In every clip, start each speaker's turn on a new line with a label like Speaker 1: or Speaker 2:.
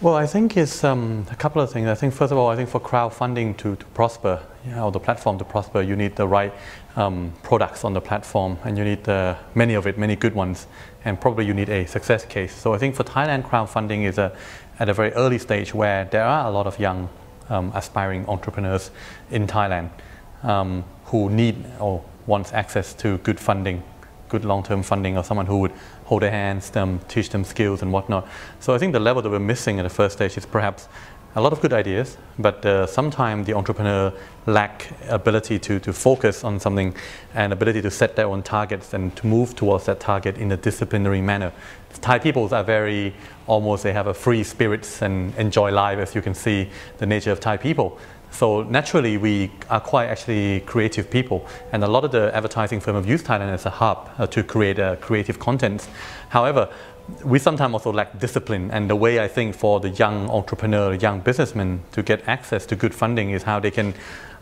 Speaker 1: Well, I think it's a couple of things. I think first of all, I think for crowdfunding to prosper, or the platform to prosper, you need the right products on the platform, and you need many good ones, and probably you need a success case. So I think for Thailand, crowdfunding is at a very early stage where there are a lot of young aspiring entrepreneurs in Thailand who need or wants access to good funding, good long-term funding, or someone who would hold their hands, teach them skills and whatnot. So I think the level that we're missing at the first stage is perhaps a lot of good ideas, but sometimes the entrepreneur lack ability to focus on something and ability to set their own targets and to move towards that target in a disciplinary manner. Thai people are very, almost they have a free spirits and enjoy life, as you can see the nature of Thai people. So naturally we are quite actually creative people, and a lot of the advertising firms have used Thailand as a hub to create creative content. However, we sometimes also lack discipline, and the way I think for the young entrepreneur, young businessman to get access to good funding is how they can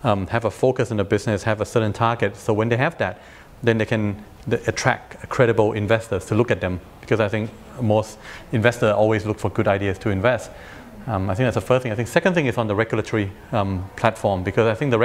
Speaker 1: have a focus in the business, have a certain target. So when they have that, then they can attract credible investors to look at them, because I think most investors always look for good ideas to invest. I think that's the first thing. I think second thing is on the regulatory platform, because I think the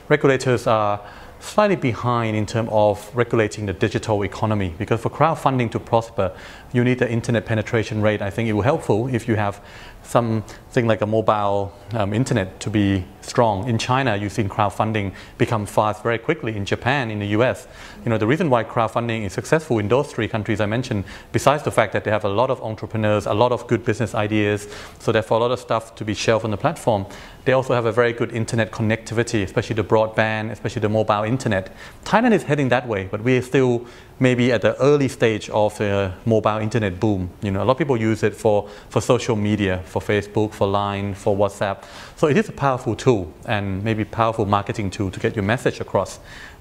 Speaker 1: regulators are slightly behind in terms of regulating the digital economy, because for crowdfunding to prosper, you need the internet penetration rate. I think it will be helpful if you have something like a mobile internet to be strong. In China, you've seen crowdfunding become fast very quickly. In Japan, in the US, the reason why crowdfunding is successful in those three countries I mentioned, besides the fact that they have a lot of entrepreneurs, a lot of good business ideas, so therefore a lot of stuff to be shelved on the platform, they also have a very good internet connectivity, especially the broadband, especially the mobile internet. Thailand is heading that way, but we are still maybe at the early stage of the mobile internet boom. A lot of people use it for social media, for Facebook, for Line, for WhatsApp. So it is a powerful tool, and maybe powerful marketing tool to get your message across.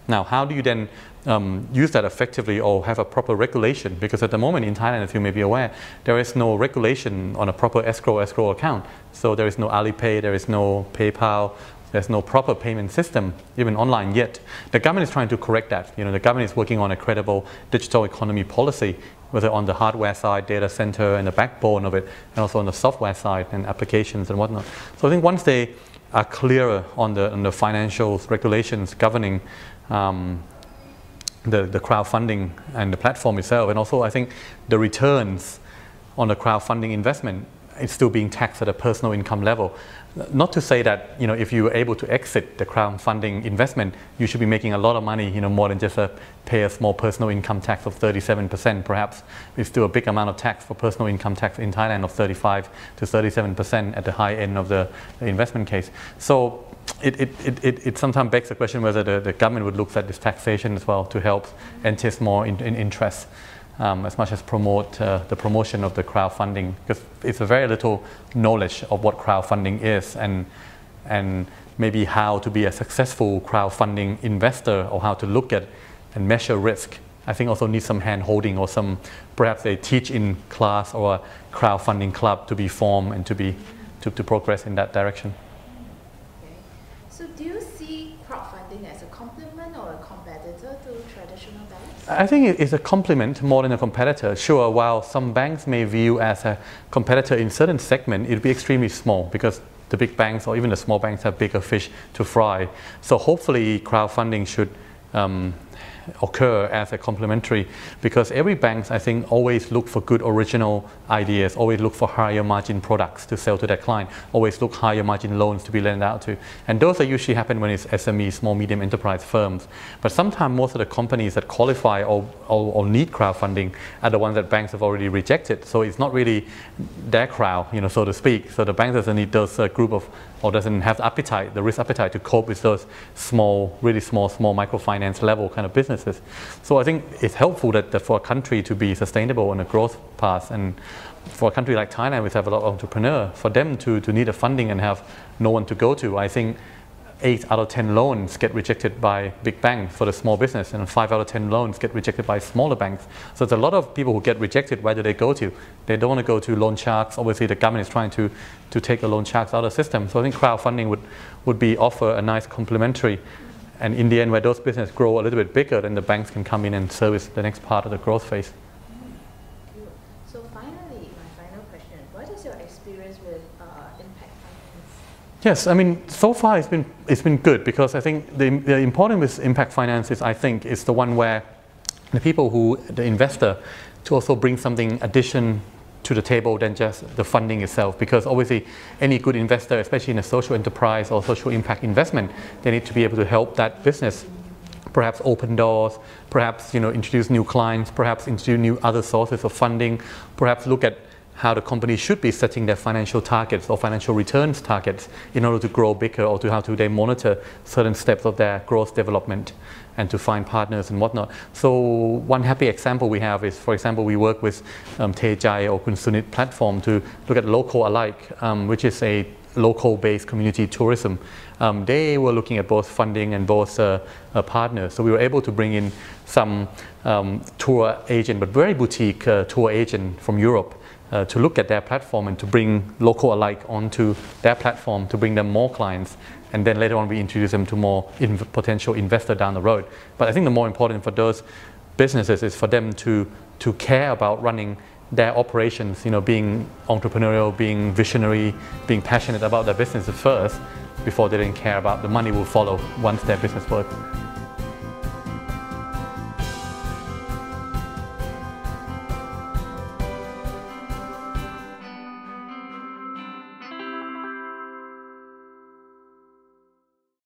Speaker 1: Now, how do you then use that effectively or have a proper regulation? Because at the moment in Thailand, as you may be aware, there is no regulation on a proper escrow account. So there is no Alipay, there is no PayPal, there's no proper payment system, even online yet. The government is trying to correct that. The government is working on a credible digital economy policy, whether on the hardware side, data center, and the backbone of it, and also on the software side and applications and whatnot. So I think once they are clearer on the financial regulations governing the crowdfunding and the platform itself, and also I think the returns on the crowdfunding investment is still being taxed at a personal income level. Not to say that if you were able to exit the crowdfunding investment, you should be making a lot of money, more than just pay a small personal income tax of 37%. Perhaps it's still a big amount of tax for personal income tax in Thailand of 35 to 37% at the high end of the investment case. So it sometimes begs the question whether the government would look at this taxation as well to help entice more in interest. As much as promote the promotion of the crowdfunding, because it's a very little knowledge of what crowdfunding is and maybe how to be a successful crowdfunding investor, or how to look at and measure risk. I think also need some hand holding, or perhaps a teach-in class or a crowdfunding club to be formed and to progress in that direction.
Speaker 2: Okay. So do you see crowdfunding as a complement or a competitor to traditional banks?
Speaker 1: I think it's a complement more than a competitor. Sure, while some banks may view as a competitor in certain segment, it will be extremely small, because the big banks or even the small banks have bigger fish to fry. So hopefully crowdfunding should occur as a complementary, because every bank, I think, always look for good original ideas, always look for higher margin products to sell to their client, always look higher margin loans to be lent out to. And those are usually happen when it's SME, small medium enterprise firms. But sometimes most of the companies that qualify or need crowdfunding are the ones that banks have already rejected. So it's not really their crowd, so to speak. So the bank doesn't need those group of, or doesn't have the appetite, the risk appetite to cope with those really small microfinance level kind of businesses. So I think it's helpful that for a country to be sustainable on a growth path, and for a country like Thailand, which have a lot of entrepreneurs, for them to need a funding and have no one to go to. I think 8 out of 10 loans get rejected by big banks for the small business, and 5 out of 10 loans get rejected by smaller banks. So there's a lot of people who get rejected. Where do they go to? They don't want to go to loan sharks. Obviously, the government is trying to take the loan sharks out of the system. So I think crowdfunding would offer a nice complementary. And in the end, where those businesses grow a little bit bigger, then the banks can come in and service the next part of the growth phase.
Speaker 2: So finally, my final question: what is your experience with
Speaker 1: Yes, I mean, so far it's been good, because I think the important with impact finance is, I think, is the one where the investor, to also bring something addition to the table than just the funding itself, because obviously any good investor, especially in a social enterprise or social impact investment, they need to be able to help that business perhaps open doors, perhaps introduce new clients, perhaps introduce new other sources of funding, perhaps look at how the company should be setting their financial targets or financial returns targets in order to grow bigger, or to how to they monitor certain steps of their growth development and to find partners and whatnot. So one happy example we have is, for example, we work with Tejai or Kun Sunit platform to look at Local Alike, which is a local-based community tourism. They were looking at both funding and both partners. So we were able to bring in some tour agent, but very boutique tour agent from Europe, to look at their platform and to bring Local Alike onto their platform to bring them more clients. And then later on we introduce them to more potential investor down the road. But I think the more important for those businesses is for them to care about running their operations, being entrepreneurial, being visionary, being passionate about their businesses first, before they didn't care about the money will follow once their business works.